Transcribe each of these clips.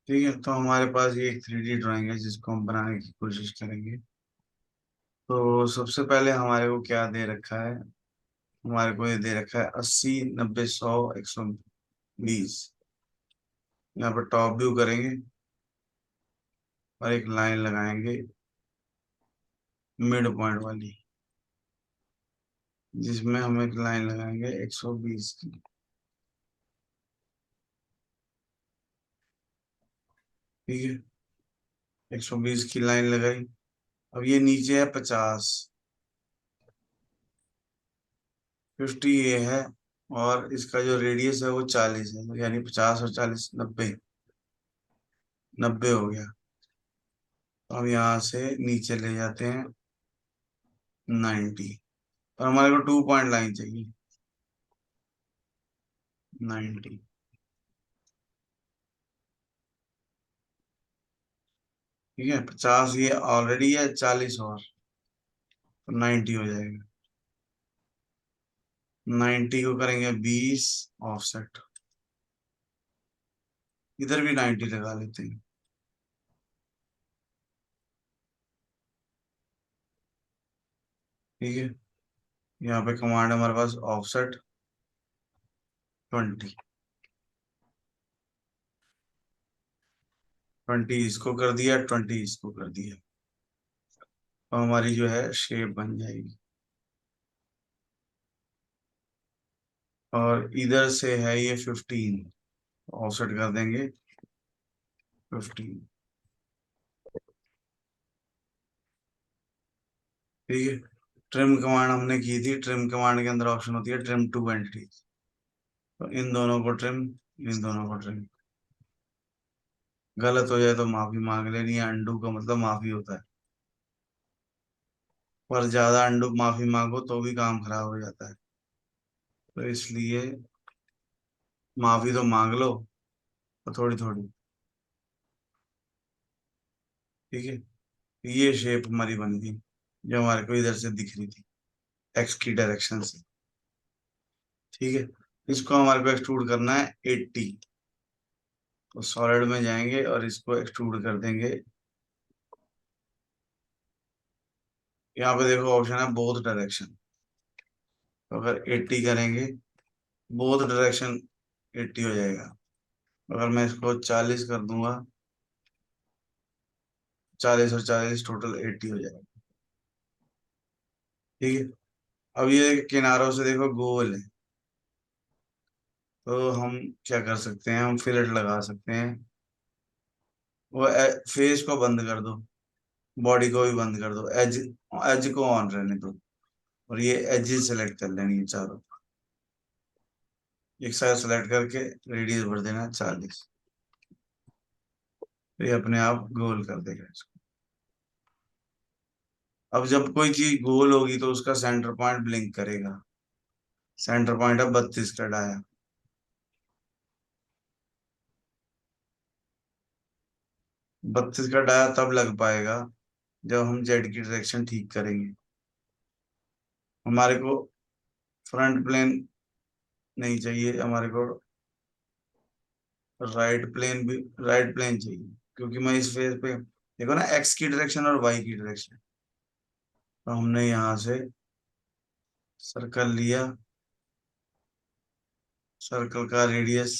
ठीक है, तो हमारे पास ये एक 3D ड्राइंग है जिसको हम बनाने की कोशिश करेंगे। तो सबसे पहले हमारे को क्या दे रखा है? हमारे को ये दे रखा है 80, 90, 100, 120। यहाँ पर टॉप व्यू करेंगे और एक लाइन लगाएंगे मिड पॉइंट वाली, जिसमें हम एक लाइन लगाएंगे 120 की। ठीक है, 120 की लाइन लगाई। अब ये नीचे है 50, 50 ये है, और इसका जो रेडियस है वो 40 है, यानी 50 और 40 90, 90 हो गया। तो हम यहाँ से नीचे ले जाते हैं 90, और हमारे को 2 पॉइंट लाइन चाहिए 90। ठीक है, 50 ये ऑलरेडी है, 40 और तो 90 हो जाएगा। 90 को करेंगे 20 ऑफसेट, इधर भी 90 लगा लेते हैं। ठीक है, यहाँ पे कमांड है हमारे पास ऑफसेट 20, 20 इसको कर दिया, 20 इसको कर दिया, तो हमारी जो है शेप बन जाएगी। और इधर से है ये 15, ऑफसेट कर देंगे 15। ठीक है, ट्रिम कमांड हमने की थी, ट्रिम कमांड के अंदर ऑप्शन होती है ट्रिम टू एंटिटीज। तो इन दोनों को ट्रिम, इन दोनों को ट्रिम। गलत हो जाए तो माफी मांग लेनी है, अंडू का मतलब माफी होता है। पर ज्यादा अंडू माफी मांगो तो भी काम खराब हो जाता है, तो इसलिए माफी तो मांग लो, तो थोड़ी थोड़ी। ठीक है, ये शेप हमारी बन गई जो हमारे को इधर से दिख रही थी, एक्स की डायरेक्शन से। ठीक है, इसको हमारे को एक्सट्रूड करना है 80। तो सॉलिड में जाएंगे और इसको एक्सट्रूड कर देंगे। यहाँ पे देखो ऑप्शन है बोथ डायरेक्शन, तो अगर 80 करेंगे बोथ डायरेक्शन 80 हो जाएगा। अगर मैं इसको 40 कर दूंगा, 40 और 40 टोटल 80 हो जाएगा। ठीक है, अब ये किनारों से देखो गोल है, तो हम क्या कर सकते हैं, हम फिलेट लगा सकते हैं। वो फेस को बंद कर दो, बॉडी को भी बंद कर दो, एज एज को ऑन रहने दो, और ये एजेस सेलेक्ट कर लेनी है चारों। एक साइड सेलेक्ट करके रेडियस भर देना है 40, तो ये अपने आप गोल कर देगा इसको। अब जब कोई चीज गोल होगी तो उसका सेंटर पॉइंट ब्लिंक करेगा। सेंटर पॉइंट है 32 का डाया। 32 का डाया तब लग पाएगा जब हम जेड की डायरेक्शन ठीक करेंगे। हमारे को फ्रंट प्लेन नहीं चाहिए, हमारे को राइट प्लेन भी, राइट प्लेन चाहिए, क्योंकि मैं इस फेस पे देखो ना, एक्स की डायरेक्शन और वाई की डायरेक्शन। तो हमने यहाँ से सर्कल लिया, सर्कल का रेडियस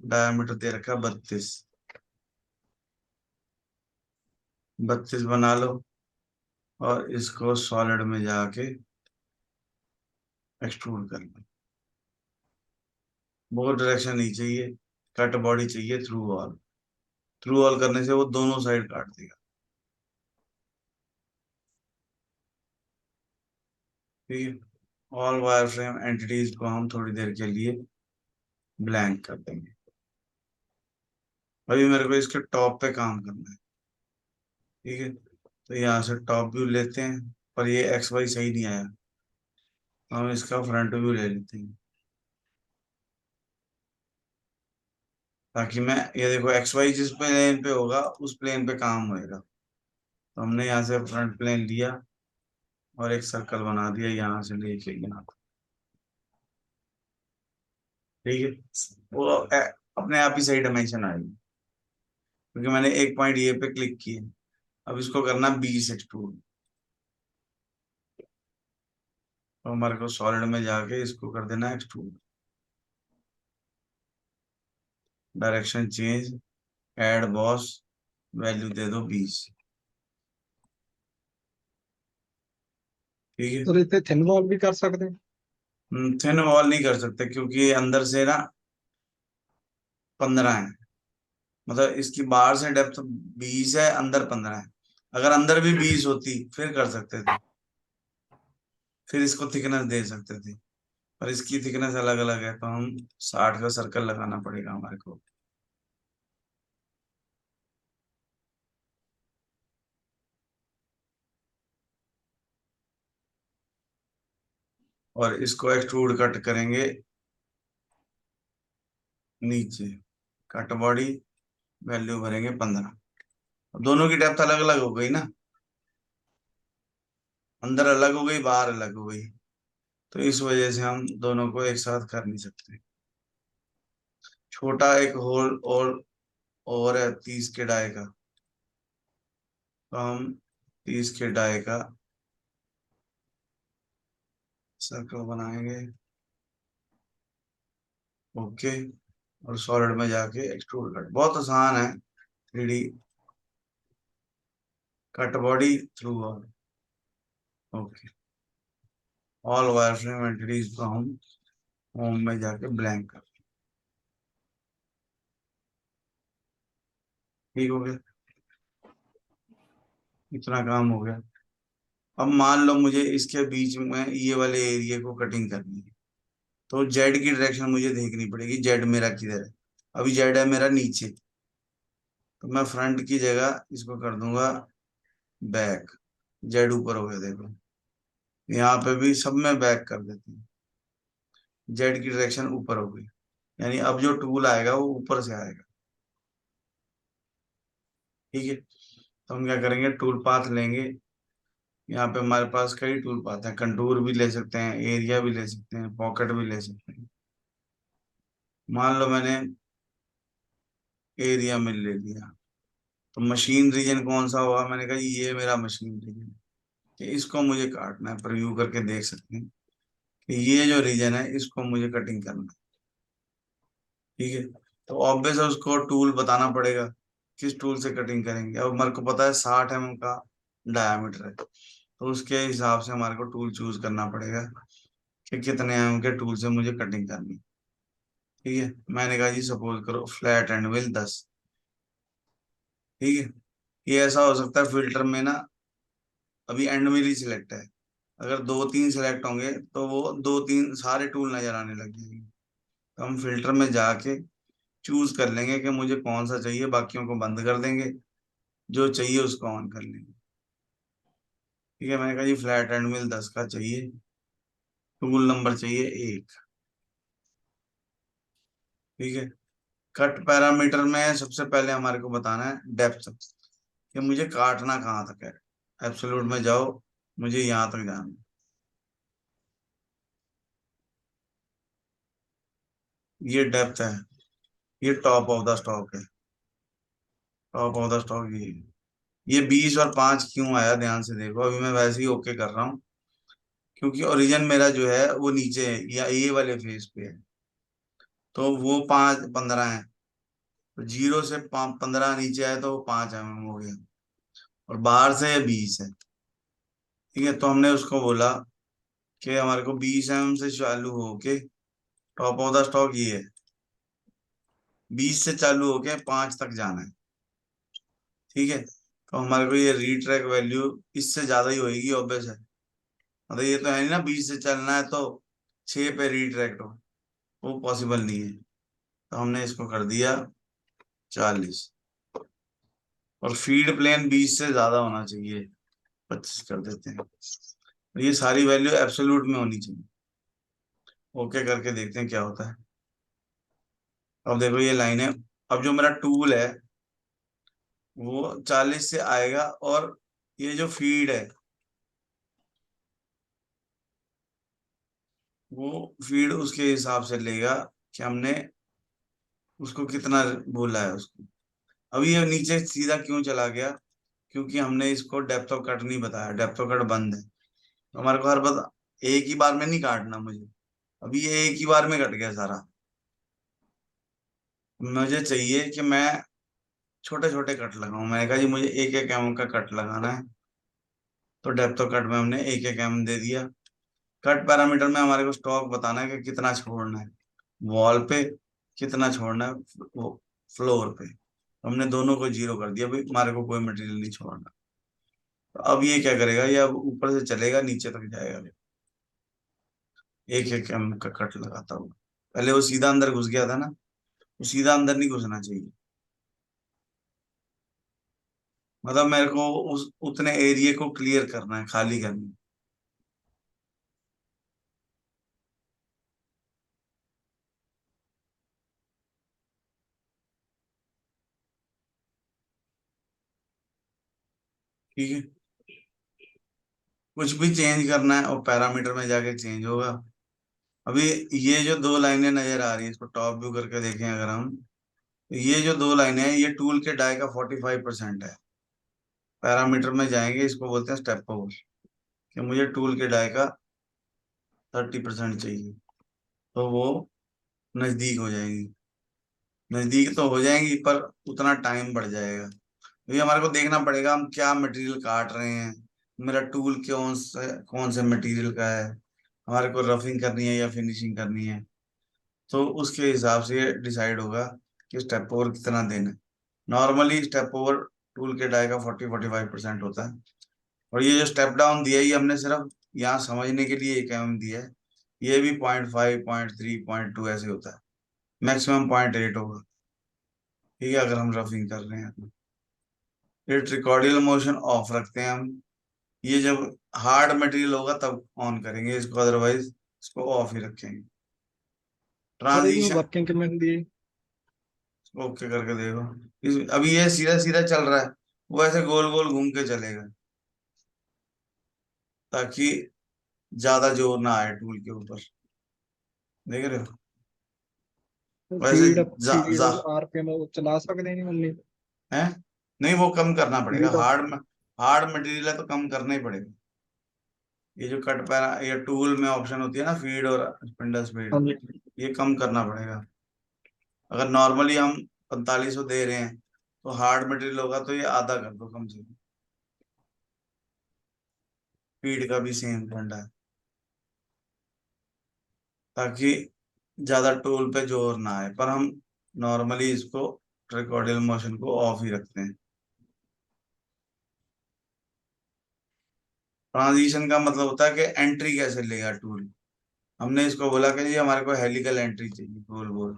डायमीटर दे रखा 32, 32 बना लो, और इसको सॉलिड में जाके एक्सट्रूड कर लो। वो डायरेक्शन नहीं चाहिए, कट बॉडी चाहिए थ्रू वॉल। थ्रू वॉल करने से वो दोनों साइड काट देगा। ठीक है, ऑल वायर फ्रेम एंटिटीज को हम थोड़ी देर के लिए ब्लैंक कर देंगे। अभी मेरे को इसके टॉप पे काम करना है। ठीक है, तो यहाँ से टॉप व्यू लेते हैं, पर ये एक्स वाई सही नहीं आया, तो हम इसका फ्रंट व्यू ले लेते हैं, ताकि मैं, ये देखो एक्स वाई जिस प्लेन पे होगा उस प्लेन पे काम होएगा। तो हमने यहाँ से फ्रंट प्लेन लिया और एक सर्कल बना दिया यहाँ से लेके यहाँ तक। ठीक है, वो अपने आप ही सही डायमेंशन आएगी। क्योंकि मैंने एक पॉइंट ए पे क्लिक किया। अब इसको करना 20 एक्सट्रूड। तो हमारे को सॉलिड में जाके इसको कर देना extrude. Direction change, add boss, value दे दो 20। ठीक है। तो इतने थिन वॉल भी कर सकते हैं? थिन वॉल नहीं कर सकते क्योंकि अंदर से ना 15 है। मतलब इसकी बाहर से डेप्थ 20 है, अंदर 15 है। अगर अंदर भी 20 होती फिर कर सकते थे, फिर इसको थिकनेस दे सकते थे। पर इसकी थिकनेस अलग अलग है, तो हम 60 का सर्कल लगाना पड़ेगा हमारे को। और इसको एक्सट्रूड कट करेंगे नीचे। कट बॉडी, वैल्यू भरेंगे 15। दोनों की डेप्थ अलग अलग हो गई ना, अंदर अलग हो गई, बाहर अलग हो गई। तो इस वजह से हम दोनों को एक साथ कर नहीं सकते। छोटा एक होल और है 30 के डाई का। तो हम 30 के डाई का सर्कल बनाएंगे। ओके। और सॉलिड में जाके एक्सट्रूड कट, बहुत आसान है। 3D cut body through all. Okay. All wireframe entities को हम होम में जाके ब्लैंक कर। ठीक हो गया, इतना काम हो गया। अब मान लो मुझे इसके बीच में ये वाले एरिया को कटिंग करनी है, तो जेड की डायरेक्शन मुझे देखनी पड़ेगी। जेड मेरा किधर है? अभी जेड है मेरा नीचे, तो मैं फ्रंट की जगह इसको कर दूंगा बैक। जेड ऊपर हो गया देखो, यहाँ पे भी सब में बैक कर देते हैं। जेड की डायरेक्शन ऊपर हो गई, यानी अब जो टूल आएगा वो ऊपर से आएगा। ठीक है। तो हम क्या करेंगे, टूल पाथ लेंगे। यहाँ पे हमारे पास कई टूल पाथ हैं, कंटूर भी ले सकते हैं, एरिया भी ले सकते हैं, पॉकेट भी ले सकते हैं। मान लो मैंने एरिया में ले लिया, तो मशीन रीजन कौन सा होगा? मैंने कहा ये मेरा मशीन रीजन, कि इसको मुझे काटना है। प्रीव्यू करके देख सकते हैं कि ये जो रीजन है इसको मुझे कटिंग करना है। ठीक है। तो ऑब्वियस है उसको टूल बताना पड़ेगा, किस टूल से कटिंग करेंगे। अब हमारे को पता है 60 mm का डायामीटर है, तो उसके हिसाब से हमारे को टूल चूज करना पड़ेगा कि कितने के टूल से मुझे कटिंग करनी है। ठीक है। मैंने कहा जी सपोज करो फ्लैट एंड व्हील 10। ठीक है। ये ऐसा हो सकता है फिल्टर में ना, अभी एंड व्हील ही सिलेक्ट है, अगर दो तीन सिलेक्ट होंगे तो वो दो तीन सारे टूल नजर आने लग जाएंगे। तो हम फिल्टर में जाके चूज कर लेंगे कि मुझे कौन सा चाहिए, बाकियों को बंद कर देंगे, जो चाहिए उसको ऑन कर लेंगे। ठीक है। मैंने कहा जी फ्लैट एंड व्हील 10 का चाहिए, टूल नंबर चाहिए 1। ठीक है। कट पैरामीटर में सबसे पहले हमारे को बताना है डेप्थ, कि मुझे काटना कहाँ तक है। एब्सोल्यूट में जाओ, मुझे यहाँ तक जाना है। ये डेप्थ है, ये टॉप ऑफ द स्टॉक है। टॉप ऑफ द स्टॉक ये 20 और 5 क्यों आया, ध्यान से देखो। अभी मैं वैसे ही ओके कर रहा हूँ, क्योंकि ओरिजिन मेरा जो है वो नीचे है या ये वाले फेस पे है, तो वो 5 15 है। तो 0 से 15 नीचे आए तो वो 5 mm हो गया, और बाहर से ये 20 है। ठीक है। तो हमने उसको बोला कि हमारे को 20 mm से चालू होके टॉप ऑफ द स्टॉक ये है, 20 से चालू होके 5 तक जाना है। ठीक है। तो हमारे को ये रीट्रैक वैल्यू इससे ज्यादा ही होगी, ऑब्वियस है। मतलब ये तो है नहीं ना 20 से चलना है तो 6 पे रीट्रैक्ट हो, वो पॉसिबल नहीं है। तो हमने इसको कर दिया 40। और फीड प्लेन 20 से ज्यादा होना चाहिए, 25 कर देते हैं। और ये सारी वैल्यू एब्सोल्यूट में होनी चाहिए। ओके करके देखते हैं क्या होता है। अब देखो ये लाइन है। अब जो मेरा टूल है वो 40 से आएगा, और ये जो फीड है वो फीड उसके हिसाब से लेगा कि हमने उसको कितना बोला है उसको। अभी ये नीचे सीधा क्यों चला गया? क्योंकि हमने इसको डेप्थ ऑफ कट नहीं बताया, डेप्थ ऑफ कट बंद है। तो हमारे को हर बार एक ही बार में नहीं काटना मुझे। अभी ये एक ही बार में कट गया सारा। मुझे चाहिए कि मैं छोटे छोटे कट लगाऊं। मैंने कहा जी मुझे 1 1 mm का कट लगाना है। तो डेप्थ ऑफ कट में हमने 1 1 mm दे दिया। कट पैरामीटर में हमारे को स्टॉक बताना है कि कितना छोड़ना है वॉल पे, कितना छोड़ना है वो फ्लोर पे। हमने दोनों को 0 कर दिया, भाई हमारे को कोई मटेरियल नहीं छोड़ना। तो अब ये क्या करेगा, ये अब ऊपर से चलेगा नीचे तक जाएगा। 1 1 mm का कट लगाता हुआ। पहले वो सीधा अंदर घुस गया था ना, वो सीधा अंदर नहीं घुसना चाहिए। मतलब मेरे को उस उतने एरिया को क्लियर करना है, खाली करना है। ठीक है, कुछ भी चेंज करना है और पैरामीटर में जाके चेंज होगा। अभी ये जो दो लाइनें नजर आ रही है, इसको टॉप व्यू करके देखें अगर हम, तो ये जो दो लाइनें हैं ये टूल के डाई का 45% है। पैरामीटर में जाएंगे, इसको बोलते हैं स्टेप ओवर, कि मुझे टूल के डाई का 30% चाहिए। तो वो नजदीक हो जाएंगी। नजदीक तो हो जाएंगी पर उतना टाइम बढ़ जाएगा। तो ये हमारे को देखना पड़ेगा हम क्या मटेरियल काट रहे हैं, मेरा टूल कौन से मटेरियल का है, हमारे को रफिंग करनी है या फिनिशिंग करनी है। तो उसके हिसाब से डिसाइड होगा कि स्टेप ओवर कितना देना है। नॉर्मली स्टेप ओवर टूल के डाई का 40 45% होता है। और ये जो स्टेप डाउन दिया है ये हमने सिर्फ यहाँ समझने के लिए 1 mm दिया है। ये भी 0.5 0.3 0.2 ऐसे होता है। मैक्सिमम 0.8 होगा। ठीक है, अगर हम रफिंग कर रहे हैं तो। ये ट्रिकॉर्डियल मोशन ऑफ रखते हैं हम। ये जब हार्ड मटेरियल होगा तब ऑन करेंगे इसको, अदरवाइज इसको ऑफ ही रखेंगे। सर ये ट्रांजिशन, वर्किंग कमेंट दी। ओके करके देखो। अभी ये सीधा सीधा चल रहा है, वो ऐसे गोल गोल घूम के चलेगा ताकि ज्यादा जोर ना आए टूल के ऊपर। देख रहे हो? वैसे जा स्पीड जा और आरपीएम चला सकते हैं ओनली। है। नहीं, वो कम करना पड़ेगा। स्पीड और हार्ड मटेरियल है तो कम करना ही पड़ेगा। ये जो कट पैरा ये टूल में ऑप्शन होती है ना, फीड और स्पिंडल हाँ स्पीड, जी। ये कम करना पड़ेगा। अगर नॉर्मली हम 4500 दे रहे हैं तो हार्ड मटेरियल होगा तो ये आधा कर दो कम से कम। फीड का भी सेम फंडा है, ताकि ज्यादा टूल पे जोर ना आए। पर हम नॉर्मली इसको ट्राइकोडियल मोशन को ऑफ ही रखते हैं। ट्रांजिशन का मतलब होता है कि एंट्री कैसे लेगा टूल। हमने इसको बोला कि जी हमारे को हेलिकल एंट्री चाहिए गोल गोल।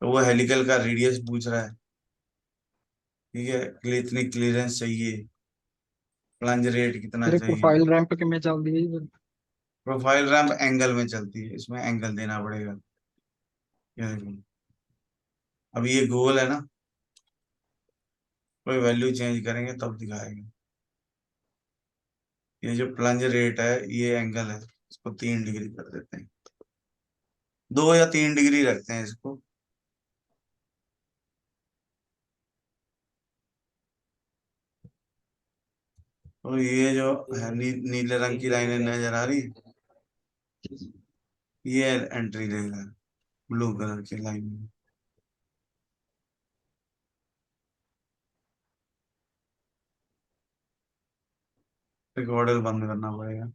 तो वो हेलिकल का रेडियस पूछ रहा है। ठीक है, इतनी क्लियरेंस चाहिए, प्लंज रेट कितना फिर चाहिए। प्रोफाइल रैंप के में चल दी। प्रोफाइल रैंप एंगल में चलती है, इसमें एंगल देना पड़ेगा। ये देखो, अब ये गोल है ना, कोई वैल्यू चेंज करेंगे तब दिखाएगा। ये जो प्लंज रेट है ये एंगल है, इसको 3 डिग्री कर देते हैं। 2 या 3 डिग्री रखते हैं इसको। तो ये जो है नीले रंग की लाइनें नजर आ रही है, ये एंट्री लेगा ब्लू कलर की लाइन में। रिकॉर्डर बंद करना पड़ेगा।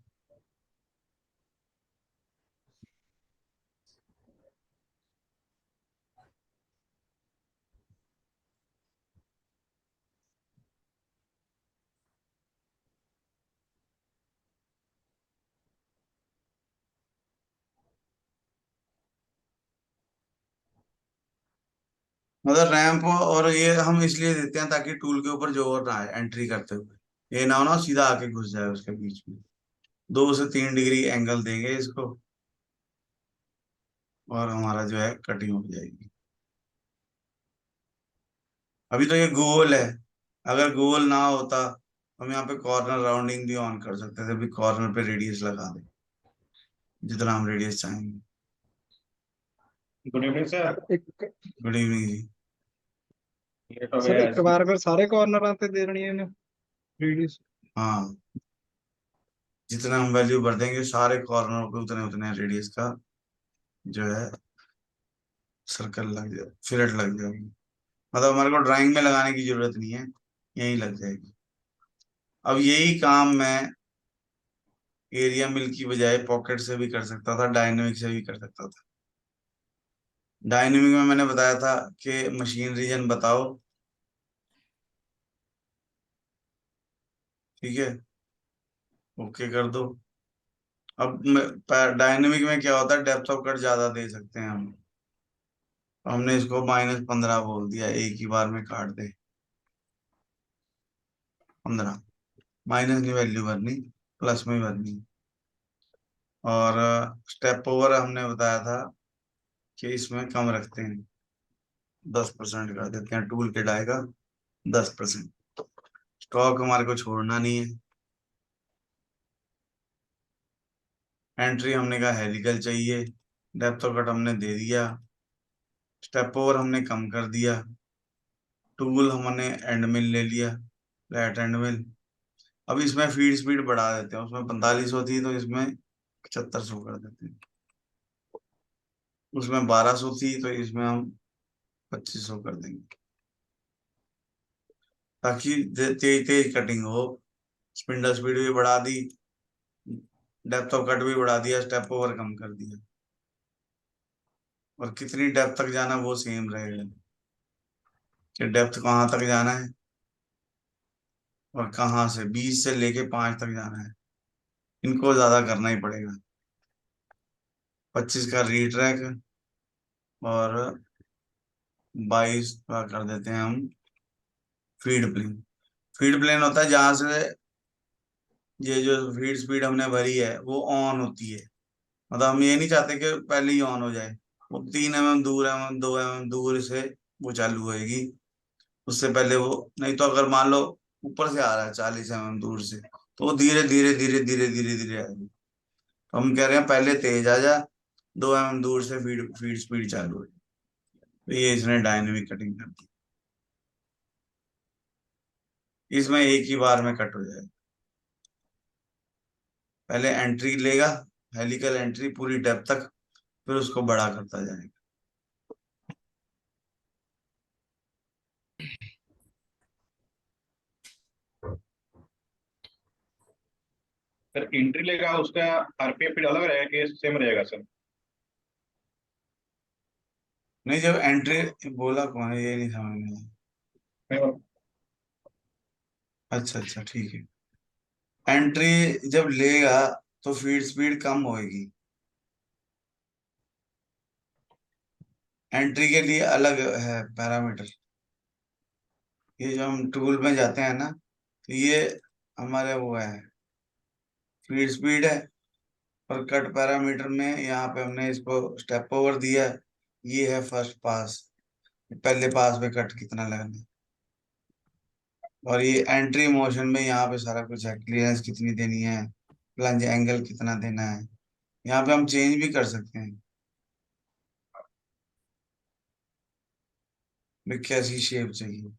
मतलब रैंप और ये हम इसलिए देते हैं ताकि टूल के ऊपर जोर ना आए एंट्री करते हुए। ये ना हो ना सीधा आके घुस जाए उसके बीच में। 2 से 3 डिग्री एंगल देंगे इसको और हमारा जो है कटिंग हो जाएगी। अभी तो ये गोल है, अगर गोल ना होता हम यहाँ पे कॉर्नर राउंडिंग भी ऑन कर सकते थे। अभी कॉर्नर पे रेडियस लगा दें जितना हम रेडियस चाहेंगे। Good evening sir. एक गुड इवनिंग जी। ये तो सर है एक बार अगर सारे कॉर्नर आते दे रही है ना रेडियस। हाँ, जितना हम वैल्यू भर देंगे सारे कॉर्नर पे उतने उतने रेडियस का जो है सर्कल लग जाए, फिलेट लग जाएगी। मतलब हमारे को ड्राइंग में लगाने की जरूरत नहीं है, यही लग जाएगी। अब यही काम मैं एरिया मिल की बजाय पॉकेट से भी कर सकता था, डायनेमिक से भी कर सकता था। डायनेमिक में मैंने बताया था कि मशीन रीजन बताओ, ठीक है, ओके कर दो। अब डायनेमिक में क्या होता है, डेप्थ ऑफ कट ज्यादा दे सकते हैं हम। हमने इसको -15 बोल दिया, एक ही बार में काट दे 15। माइनस नहीं वैल्यू भरनी, प्लस में ही भरनी। और स्टेप ओवर हमने बताया था कि इसमें कम रखते हैं, 10% कर देते हैं टूल के डाई का, 10%। स्टॉक हमारे को छोड़ना नहीं है। एंट्री हमने कहा हेलिकल चाहिए, डेप्थ ऑफ कट हमने दे दिया, स्टेप ओवर हमने कम कर दिया, टूल हमने एंड मिल ले लिया, फ्लैट एंड मिल। अब इसमें फीड स्पीड बढ़ा देते हैं, उसमें 45 होती है तो इसमें 7500 कर देते हैं। उसमें 1200 थी तो इसमें हम 2500 कर देंगे, ताकि तेज तेज कटिंग हो। स्पिंडल स्पीड भी बढ़ा दी, डेप्थ ऑफ कट भी बढ़ा दिया, स्टेप ओवर कम कर दिया। और कितनी डेप्थ तक जाना वो सेम रहेगा, कि डेप्थ कहाँ तक जाना है और कहाँ से 20 से लेके 5 तक जाना है। इनको ज्यादा करना ही पड़ेगा। 25 का रीट्रैक और 22 का कर देते हैं हम फीड प्लेन। फीड प्लेन होता है जहां से ये जो फीड स्पीड हमने भरी है वो ऑन होती है। मतलब हम ये नहीं चाहते कि पहले ही ऑन हो जाए, वो 3 mm दूर, 2 mm दूर से वो चालू होएगी। उससे पहले वो, नहीं तो अगर मान लो ऊपर से आ रहा है 40 mm दूर से, तो वो धीरे धीरे धीरे धीरे धीरे धीरे आएगी। तो हम कह रहे हैं पहले तेज आ जा, 2 mm दूर से फीड फीड स्पीड चालू है। तो ये इसने डायनेमिक कटिंग कर दी। इसमें एक ही बार में कट हो जाएगा। पहले एंट्री लेगा, हेलिकल एंट्री पूरी डेप्थ तक, फिर उसको बड़ा करता जाएगा। सर एंट्री लेगा उसका आरपीएफ फिर अलग रहेगा कि सेम रहेगा सर? नहीं, जब एंट्री बोला कौन है, ये नहीं समझ में नहीं, आया। अच्छा अच्छा, ठीक है। एंट्री जब लेगा तो फीड स्पीड कम होएगी। एंट्री के लिए अलग है पैरामीटर। ये जो हम टूल में जाते हैं ना, तो ये हमारे वो है, फीड स्पीड है। और कट पैरामीटर में यहाँ पे हमने इसको स्टेप ओवर दिया है। ये है फर्स्ट पास, पहले पास पे कट कितना लगना है। और ये एंट्री मोशन में यहाँ पे सारा कुछ है, क्लियरेंस कितनी देनी है, प्लंज एंगल कितना देना है। यहाँ पे हम चेंज भी कर सकते हैं, भी कैसी शेप चाहिए,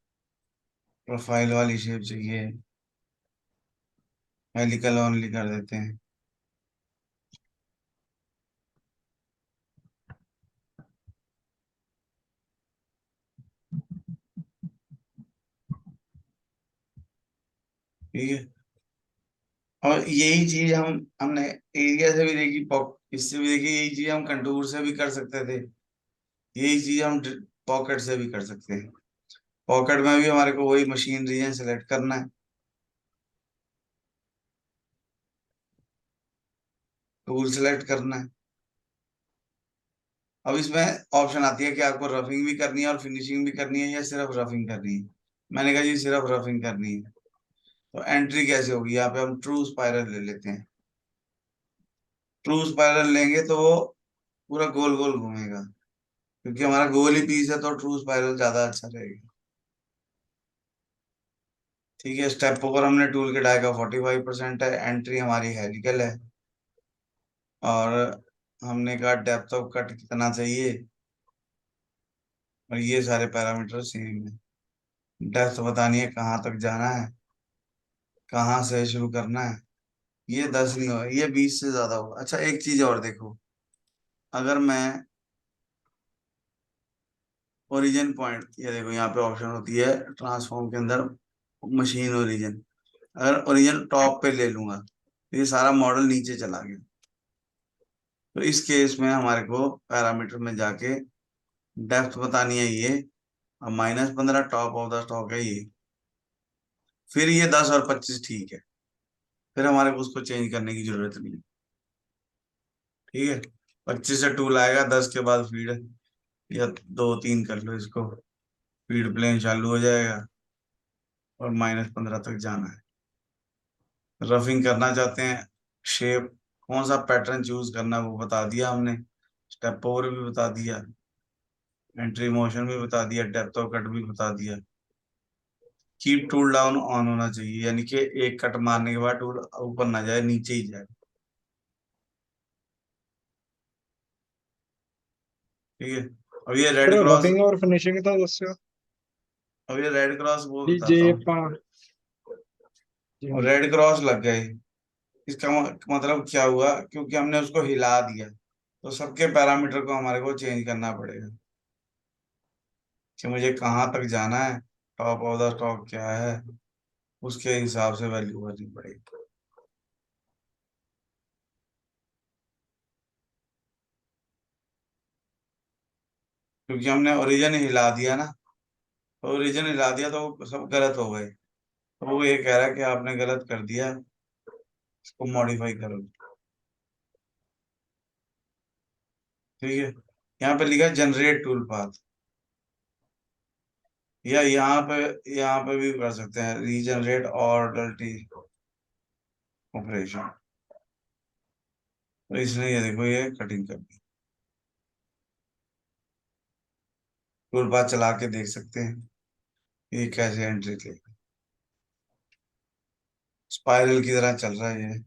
प्रोफाइल वाली शेप चाहिए, हेलिकल ओनली कर देते हैं। ठीक है। और यही चीज हमने एरिया से भी देखी, इससे भी देखी, यही चीज हम कंटूर से भी कर सकते थे, यही चीज हम पॉकेट से भी कर सकते हैं। पॉकेट में भी हमारे को वही मशीन रीजन सेलेक्ट करना है, टूल सेलेक्ट करना है। अब इसमें ऑप्शन आती है कि आपको रफिंग भी करनी है और फिनिशिंग भी करनी है या सिर्फ रफिंग करनी है। मैंने कहा जी सिर्फ रफिंग करनी है। तो एंट्री कैसे होगी, यहाँ पे हम ट्रू स्पाइरल ले लेते हैं। ट्रू स्पाइरल लेंगे तो वो पूरा गोल गोल घूमेगा, क्योंकि हमारा गोल ही पीस है, तो ट्रू स्पाइरल ज्यादा अच्छा रहेगा। ठीक है। स्टेप ओवर हमने टूल के डाई का 45% है, एंट्री हमारी हेलिकल है। और हमने कहा डेप्थ ऑफ कट कितना चाहिए, और ये सारे पैरामीटर सेम है। डेप्थ बतानी है, कहाँ तक जाना है, कहाँ से शुरू करना है। ये 10 नहीं होगा, ये 20 से ज्यादा होगा। अच्छा एक चीज और देखो, अगर मैं ओरिजिन पॉइंट, ये देखो यहाँ पे ऑप्शन होती है ट्रांसफॉर्म के अंदर, मशीन ओरिजिन। अगर ओरिजिन टॉप पे ले लूंगा तो ये सारा मॉडल नीचे चला गया। तो इस केस में हमारे को पैरामीटर में जाके डेप्थ बतानी है ये, और -15 टॉप ऑफ द स्टॉक है ये। फिर ये 10 और 25 ठीक है, फिर हमारे को उसको चेंज करने की जरूरत नहीं है। ठीक है, 25 से टूल आएगा, 10 के बाद फीड, या 2 3 कर लो इसको, फीड प्लेन चालू हो जाएगा और -15 तक जाना है। रफिंग करना चाहते हैं, शेप कौन सा पैटर्न चूज करना है वो बता दिया हमने, स्टेप ओवर भी बता दिया, एंट्री मोशन भी बता दिया, डेप्थ ऑफ कट भी बता दिया। कीप टूल डाउन ऑन होना चाहिए, यानी कि एक कट मारने के बाद टूल ऊपर ना जाए, नीचे ही जाए। ठीक है, अब ये रेड सर क्रॉस, रफिंग और फिनिशिंग तो दस्यो अब ये रेड क्रॉस वो भी जे बताता हूँ। ਆਪਾਂ जी हाँ और जी। रेड क्रॉस लग गए, इसका मतलब क्या हुआ, क्योंकि हमने उसको हिला दिया, तो सबके पैरामीटर को हमारे को चेंज करना पड़ेगा कि मुझे कहाँ तक जाना है, टॉप ऑफ द स्टॉक क्या है, उसके हिसाब से वैल्यू भरनी पड़ेगी। क्योंकि हमने ओरिजिन हिला दिया ना, तो ओरिजिन हिला दिया तो वो सब गलत हो गए, तो वो ये कह रहा है कि आपने गलत कर दिया, इसको मॉडिफाई करो। ठीक है, यहाँ पे लिखा है जनरेट टूल पाथ, या यहाँ पे भी कर सकते हैं रीजनरेट ऑर्डरटी ऑपरेशन। तो इसने ये देखो ये कटिंग कर दी, टूल पाथ चला के देख सकते हैं ये कैसे एंट्री थे, स्पाइरल की तरह चल रहा है ये।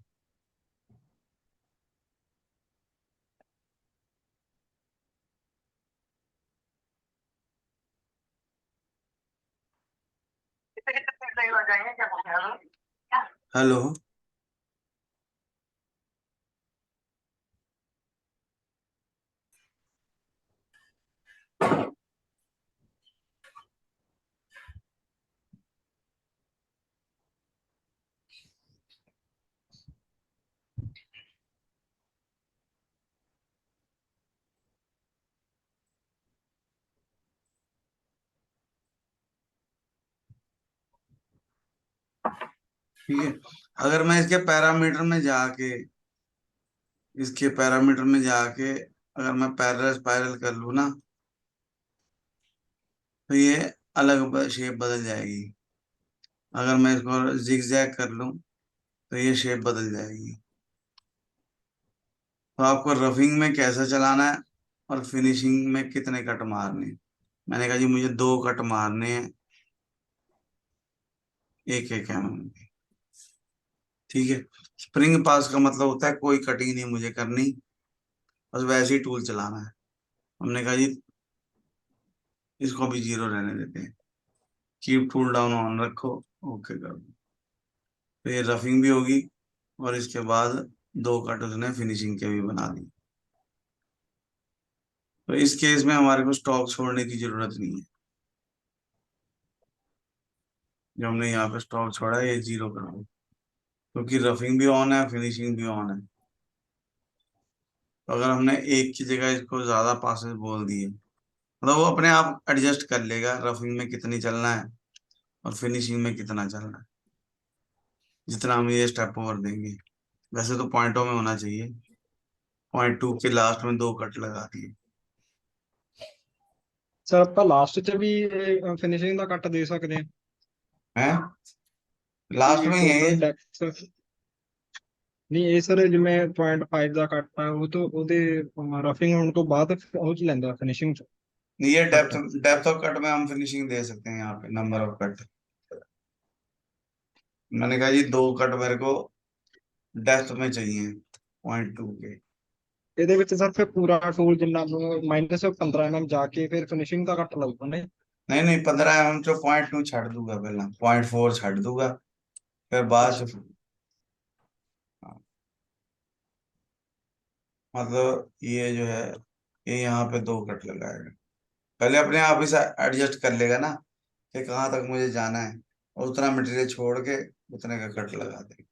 हेलो। ठीक है, अगर मैं इसके पैरामीटर में जाके अगर मैं पैरेलल स्पाइरल कर लूँ ना, तो ये अलग शेप बदल जाएगी। अगर मैं इसको जिगजैग कर लूँ तो ये शेप बदल जाएगी। तो आपको रफिंग में कैसा चलाना है और फिनिशिंग में कितने कट मारने हैं। मैंने कहा जी मुझे 2 कट मारने हैं, 1 1 mm के। ठीक है, स्प्रिंग पास का मतलब होता है कोई कटिंग नहीं मुझे करनी, बस वैसे ही टूल चलाना है। हमने कहा जी इसको भी 0 रहने देते हैं, कीप टूल डाउन ऑन रखो, ओके कर दो। तो ये रफिंग भी होगी, और इसके बाद 2 कट उसने फिनिशिंग के भी बना दी। तो इस केस में हमारे को स्टॉक छोड़ने की जरूरत नहीं है, जो हमने यहाँ पे स्टॉक छोड़ा है ये 0 कर दो, क्योंकि रफिंग भी ऑन है, फिनिशिंग भी ऑन है। तो अगर हमने एक की जगह इसको ज्यादा पासेस बोल दिए, मतलब वो अपने आप एडजस्ट कर लेगा रफिंग में कितनी चलना है और फिनिशिंग में कितना चलना है, जितना हम ये स्टेप ओवर देंगे। वैसे तो पॉइंटों में होना चाहिए, .2 के लास्ट में 2 कट लगा दिए सर ਆਪਾਂ ਲਾਸਟ 'ਚ ਵੀ ਫਿਨਿਸ਼ਿੰਗ ਦਾ ਕੱਟ ਦੇ ਸਕਦੇ ਹਾਂ हैं, लास्ट ਵੀ में ही है ये। ਟੋਟਲ ਡੈਪਥ ਨਹੀਂ ਇਹ ਸਰ ਜਿਵੇਂ 0.5 ਦਾ ਕੱਟ ਆ ਉਹ ਤੋਂ ਉਹਦੇ ਰਫਿੰਗ ਹੋਣ ਤੋਂ ਬਾਅਦ ਉਹ ਚ ਲੈਂਦਾ ਫਿਨਿਸ਼ਿੰਗ ਚ ये डेप्थ ਕੱਟ डेप्थ ऑफ कट में हम फिनिशिंग दे सकते हैं, यहाँ पे नंबर ऑफ कट। मैंने कहा जी 2 कट मेरे को डेप्थ में चाहिए, .2 के। ਇਹਦੇ ਵਿੱਚ ਸਰ ਫਿਰ ਪੂਰਾ ਟੂਲ ਜਿੰਨਾ -15 mm ਜਾ ਕੇ ਫਿਰ ਫਿਨਿਸ਼ਿੰਗ ਦਾ ਕੱਟ ਲੱਗੂਗਾ ਨੇ नहीं नहीं, 15 mm जो 0.2 छाड़ दूंगा, पहला 0.4 छाड़ दूंगा, फिर बाद अच्छा। च- हाँ, मतलब ये जो है, ये यहाँ पे 2 कट लगाएगा। पहले अपने आप ही से एडजस्ट कर लेगा ना कि कहाँ तक मुझे जाना है, और उतना मटेरियल छोड़ के उतने का कट लगा देगा।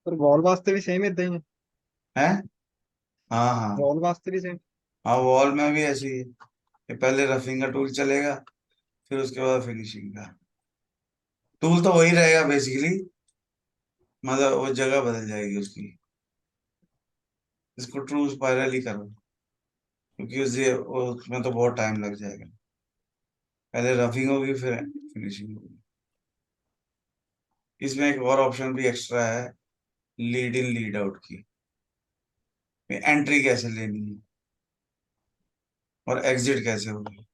पर वॉल वास्ते भी सेम इतना ही है? है। हाँ हाँ। वॉल वास्ते भी सेम? हाँ, वॉल में भी ऐसे ही है कि पहले रफिंग का टूल चलेगा, फिर उसके बाद फिनिशिंग का टूल तो वही रहेगा बेसिकली, मतलब वो जगह बदल जाएगी उसकी। इसको ट्रू स्पाइरल ही करो, क्योंकि उसमें तो बहुत टाइम लग जाएगा। पहले रफिंग होगी, फिर फिनिशिंग होगी। इसमें एक और ऑप्शन भी एक्स्ट्रा है, लीड इन लीड आउट की। एंट्री कैसे लेनी है और एग्जिट कैसे होगी,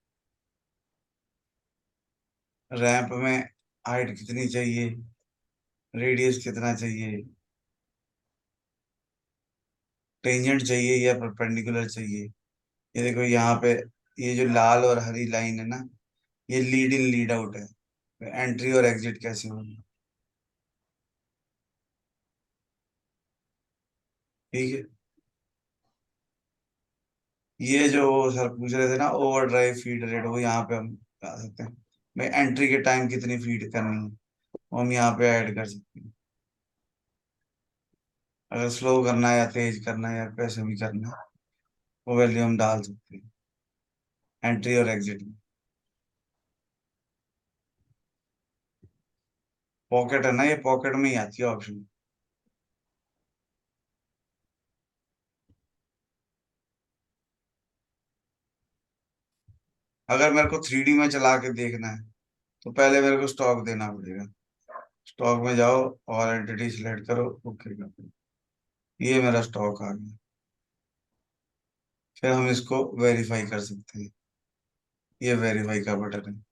रैंप में हाइट कितनी चाहिए, रेडियस कितना चाहिए, टेंजेंट चाहिए या परपेंडिकुलर चाहिए। ये देखो यहाँ पे, ये जो लाल और हरी लाइन है ना, ये लीड इन लीड आउट है। एंट्री और एग्जिट कैसे होगी, ठीक है। ये जो सर पूछ रहे थे ना, ओवर ड्राइव फीड रेट, वो यहाँ पे हम ला सकते हैं। भाई एंट्री के टाइम कितनी फीड करनी है, वो हम यहाँ पे ऐड कर सकते हैं। अगर स्लो करना है या तेज करना है या कैसे भी करना है, वो वैल्यू हम डाल सकते हैं एंट्री और एग्जिट में। पॉकेट है ना, ये पॉकेट में ही आती है ऑप्शन। अगर मेरे को 3D में चला के देखना है, तो पहले मेरे को स्टॉक देना पड़ेगा। स्टॉक में जाओ और एंटिटी सिलेक्ट करो, ओके कर दो। ये मेरा स्टॉक आ गया। फिर हम इसको वेरीफाई कर सकते हैं, ये वेरीफाई का बटन है।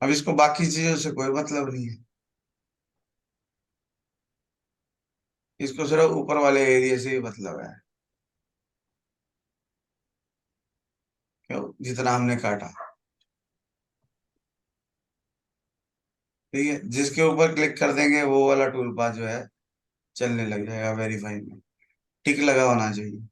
अब इसको बाकी चीजों से कोई मतलब नहीं है, इसको सिर्फ ऊपर वाले एरिया से ही मतलब है, क्यों, जितना हमने काटा। ठीक है, जिसके ऊपर क्लिक कर देंगे वो वाला टूल पाथ जो है चलने लग जाएगा वेरीफाई में। टिक लगा होना चाहिए।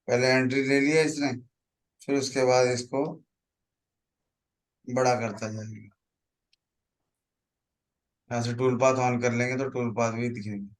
पहले एंट्री ले लिया इसने, फिर उसके बाद इसको बड़ा करता जाएगा। यहाँ से टूल पाथ ऑन कर लेंगे तो टूल पाथ भी दिखेंगे।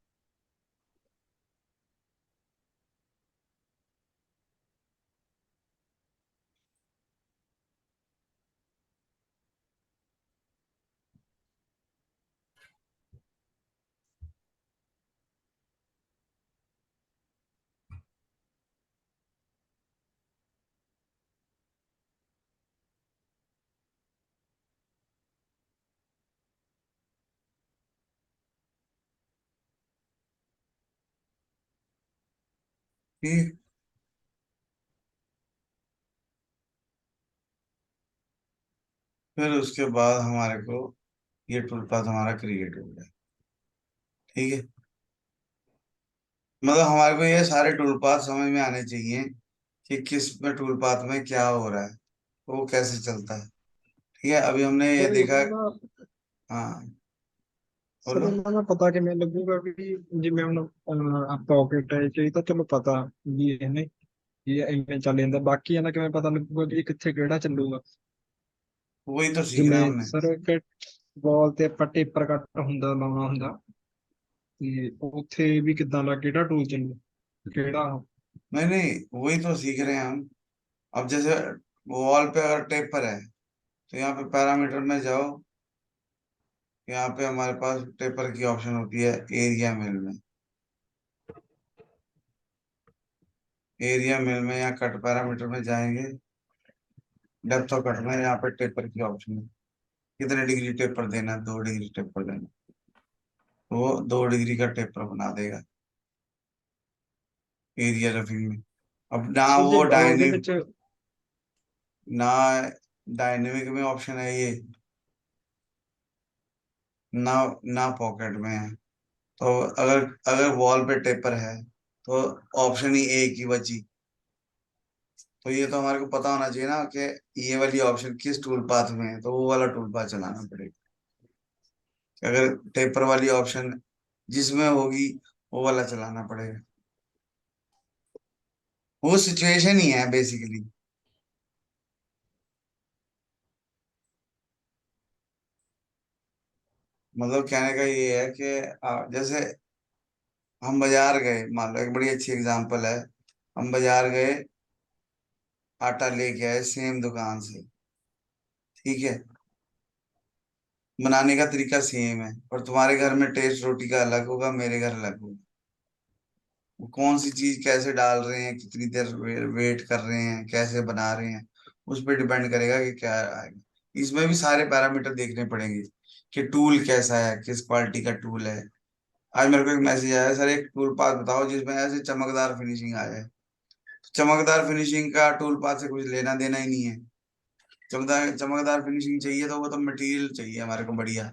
ठीक। फिर उसके बाद हमारे को ये टूल पाथ हमारा क्रिएट हो गया। ठीक है, मतलब हमारे को ये सारे टूल पाथ समझ में आने चाहिए कि किस में टूल पाथ में क्या हो रहा है, वो कैसे चलता है। ठीक है, अभी हमने ये सर देखा। ਇਹਨਾਂ ਦਾ हाँ, ਸਰ बोलो। ਇਹਨਾਂ ਦਾ ਪਤਾ ਕਿਵੇਂ ਲੱਗੂਗਾ ਵੀ ਜਿਵੇਂ ਹੁਣ ਪੌਕੇਟ ਹੈ ਇਹ ਤਾਂ ਚਲੋ ਪਤਾ ਵੀ ਇਹਨੇ ਇਹ ਇਵੇਂ ਚੱਲ ਜਾਂਦਾ, ਬਾਕੀ ਇਹਨਾਂ ਕਿਵੇਂ ਪਤਾ ਲੱਗੂਗਾ ਵੀ ਇਹ ਕਿੱਥੇ ਕਿਹੜਾ ਚੱਲੂਗਾ? वही तो सीख रहे हैं ਜਿਵੇਂ हमने। ਸਰ ਕਿ ਵਾਲ ਤੇ ਆਪਾਂ ਟੇਪਰ ਕੱਟ ਹੁੰਦਾ ਲਾਉਣਾ ਹੁੰਦਾ, ਤੇ ਉੱਥੇ ਵੀ ਕਿੱਦਾਂ ਦਾ ਕਿਹੜਾ ਟੂਲ ਚੱਲੂ ਕਿਹੜਾ? नहीं नहीं, वही तो सीख रहे हैं हम। अब जैसे वॉल पे अगर टेपर है, तो यहाँ पे पैरामीटर में जाओ, यहाँ पे हमारे पास टेपर की ऑप्शन होती है एरिया मिल में। एरिया मिल में या कट पैरामीटर में जाएंगे, डेप्थ ऑफ कट में यहाँ पे टेपर की ऑप्शन है। कितने डिग्री टेपर देना है, 2 डिग्री टेपर देना, वो 2 डिग्री का टेपर बना देगा एरिया रफिंग में। अब ना ਤੇ ਜੇ वो ਉਹਦੇ डायनेमिक, ਵਿੱਚ ना डायनेमिक में ऑप्शन है ये, ना ना पॉकेट में है। तो अगर अगर वॉल पे टेपर है तो ऑप्शन ही एक ही बची। तो ये तो हमारे को पता होना चाहिए ना कि ये वाली ऑप्शन किस टूल पाथ में है, तो वो वाला टूल पाथ चलाना पड़ेगा। अगर टेपर वाली ऑप्शन जिसमें होगी वो वाला चलाना पड़ेगा। वो सिचुएशन ही है बेसिकली। मतलब कहने का ये है कि जैसे हम बाजार गए, मान लो एक बड़ी अच्छी एग्जांपल है, हम बाजार गए, आटा लेके आए सेम दुकान से, ठीक है, बनाने का तरीका सेम है, और तुम्हारे घर में टेस्ट रोटी का अलग होगा, मेरे घर अलग होगा। वो कौन सी चीज कैसे डाल रहे हैं, कितनी देर वेट कर रहे हैं, कैसे बना रहे हैं, उस पर डिपेंड करेगा कि क्या आएगा। इसमें भी सारे पैरामीटर देखने पड़ेंगे कि टूल कैसा है, किस क्वालिटी का टूल है। आज मेरे को एक मैसेज आया, सर एक टूल पाथ बताओ जिसमें ऐसे चमकदार फिनिशिंग आ जाए। चमकदार फिनिशिंग का टूल पाथ से कुछ लेना देना ही नहीं है। चमकदार चमकदार फिनिशिंग चाहिए तो वो तो मटेरियल चाहिए हमारे को बढ़िया।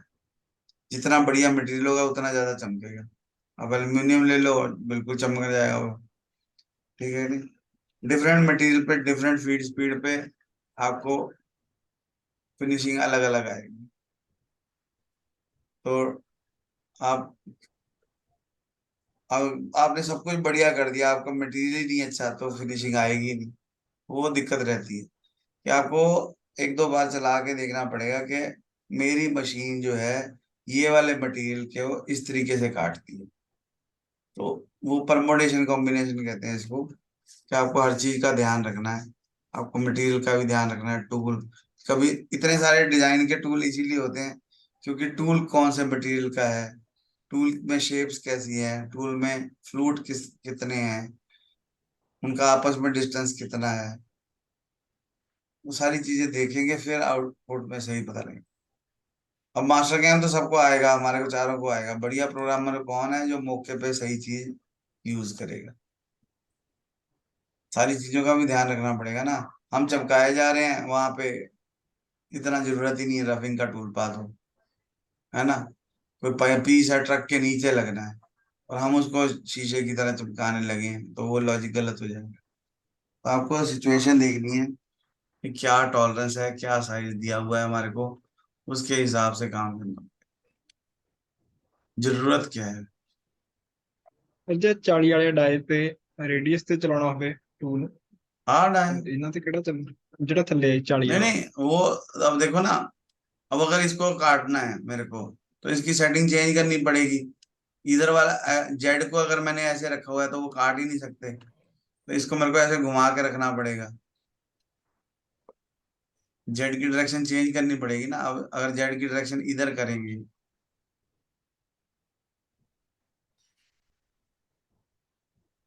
जितना बढ़िया मटेरियल होगा उतना ज्यादा चमकेगा। अब एल्यूमिनियम ले लो, बिल्कुल चमक जाएगा वो, ठीक है नहीं। डिफरेंट मटेरियल पे डिफरेंट फीड स्पीड पे आपको फिनिशिंग अलग अलग आएगी। तो आप अब आपने सब कुछ बढ़िया कर दिया, आपका मटेरियल ही नहीं अच्छा, तो फिनिशिंग आएगी नहीं। वो दिक्कत रहती है कि आपको एक दो बार चला के देखना पड़ेगा कि मेरी मशीन जो है ये वाले मटेरियल के वो इस तरीके से काटती है। तो वो परमोडेशन कॉम्बिनेशन कहते हैं इसको, कि आपको हर चीज का ध्यान रखना है। आपको मटेरियल का भी ध्यान रखना है, टूल, कभी इतने सारे डिजाइन के टूल इसीलिए होते हैं क्योंकि टूल कौन से मटेरियल का है, टूल में शेप्स कैसी है, टूल में फ्लूट कितने हैं, उनका आपस में डिस्टेंस कितना है, वो सारी चीजें देखेंगे फिर आउटपुट में सही पता लगेगा। अब मास्टर गेम तो सबको आएगा, हमारे को चारों को आएगा। बढ़िया प्रोग्रामर कौन है जो मौके पे सही चीज यूज करेगा। सारी चीजों का भी ध्यान रखना पड़ेगा ना। हम चमकाए जा रहे हैं वहां पे, इतना जरूरत ही नहीं है रफिंग का टूल पाथ हो, है ना। कोई पीस है ट्रक के नीचे लगना है और हम उसको शीशे की तरह चमकाने लगे हैं, तो वो लॉजिक गलत हो जाएगा। तो आपको सिचुएशन देखनी है कि क्या टॉलरेंस है, क्या साइज दिया हुआ है हमारे को, उसके हिसाब से काम करना, जरूरत क्या है। ਜੇ 40 ਵਾਲੇ ਡਾਇ ਤੇ ਰੇਡੀਅਸ ਤੇ ਚਲਾਉਣਾ ਹੋਵੇ ਟੂਲ, हार्ड है। ਇਹਨਾਂ ਤੇ ਕਿਹੜਾ ਚੱਲ, ਜਿਹੜਾ ਥੱਲੇ 40 नहीं ਵਾਲਾ। नहीं वो, अब देखो ना, अब अगर इसको काटना है मेरे को तो इसकी सेटिंग चेंज करनी पड़ेगी। इधर वाला जेड को अगर मैंने ऐसे रखा हुआ है तो वो काट ही नहीं सकते, तो इसको मेरे को ऐसे घुमा के रखना पड़ेगा। जेड की डायरेक्शन चेंज करनी पड़ेगी ना। अब अगर जेड की डायरेक्शन इधर करेंगे,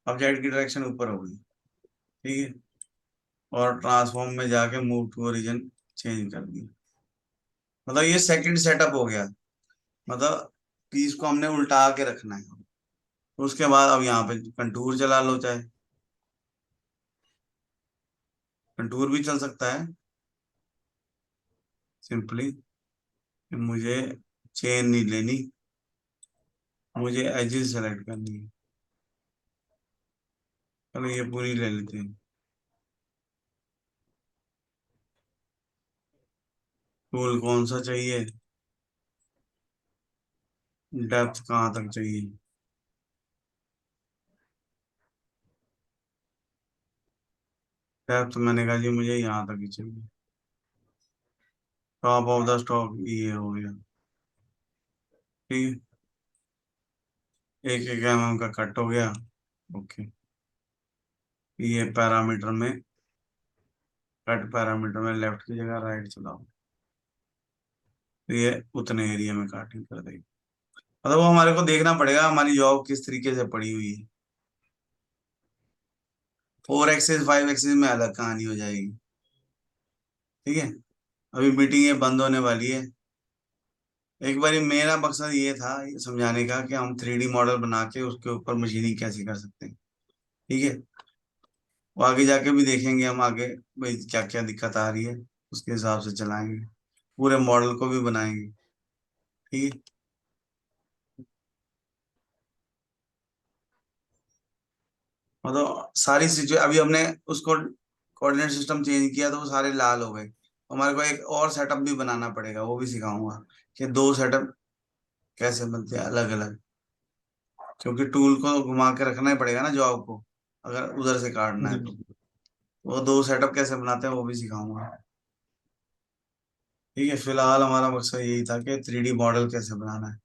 अब जेड की डायरेक्शन ऊपर होगी, ठीक है, और ट्रांसफॉर्म में जाके मूव टू ओरिजिन चेंज कर दी। मतलब ये सेकंड सेटअप हो गया। मतलब पीस को हमने उल्टा के रखना है। उसके बाद अब यहाँ पे कंटूर चला लो, चाहे कंटूर भी चल सकता है। सिंपली मुझे चेन नहीं लेनी, मुझे एजेस सेलेक्ट करनी है। चलो ये पूरी ले लेते हैं। टूल कौन सा चाहिए, डेप्थ कहाँ तक चाहिए। डेप्थ मैंने कहा जी मुझे यहाँ तक ही चाहिए। टॉप ऑफ द स्टॉक ये हो गया, ठीक है, एक एक mm का कट हो गया। ओके, ये पैरामीटर में, कट पैरामीटर में लेफ्ट की जगह राइट चलाओ, तो ये उतने एरिया में काटिंग कर देगी। मतलब वो हमारे को देखना पड़ेगा हमारी जॉब किस तरीके से पड़ी हुई है। 4 एक्सिस 5 एक्सिस में अलग कहानी हो जाएगी, ठीक है। अभी मीटिंग ये बंद होने वाली है, एक बारी मेरा मकसद ये था ये समझाने का कि हम 3D मॉडल बना के उसके ऊपर मशीनिंग कैसे कर सकते हैं। ठीक है, वो आगे जाके भी देखेंगे हम आगे, भाई क्या क्या दिक्कत आ रही है, उसके हिसाब से चलाएंगे, पूरे मॉडल को भी बनाएंगे। ठीक है। मतलब सारी सिचुएशन, अभी हमने उसको कोऑर्डिनेट सिस्टम चेंज किया तो वो सारे लाल हो गए, हमारे को एक और सेटअप भी बनाना पड़ेगा, वो भी सिखाऊंगा कि दो सेटअप कैसे बनते हैं अलग अलग, क्योंकि टूल को घुमा के रखना ही पड़ेगा ना जॉब को, अगर उधर से काटना है जी। तो वो दो सेटअप कैसे बनाते हैं वो भी सिखाऊंगा। ठीक है, फिलहाल हमारा मकसद यही था कि 3D मॉडल कैसे बनाना है।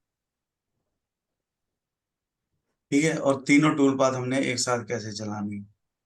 ठीक है, और तीनों टूल पाथ हमने एक साथ कैसे चलानी है।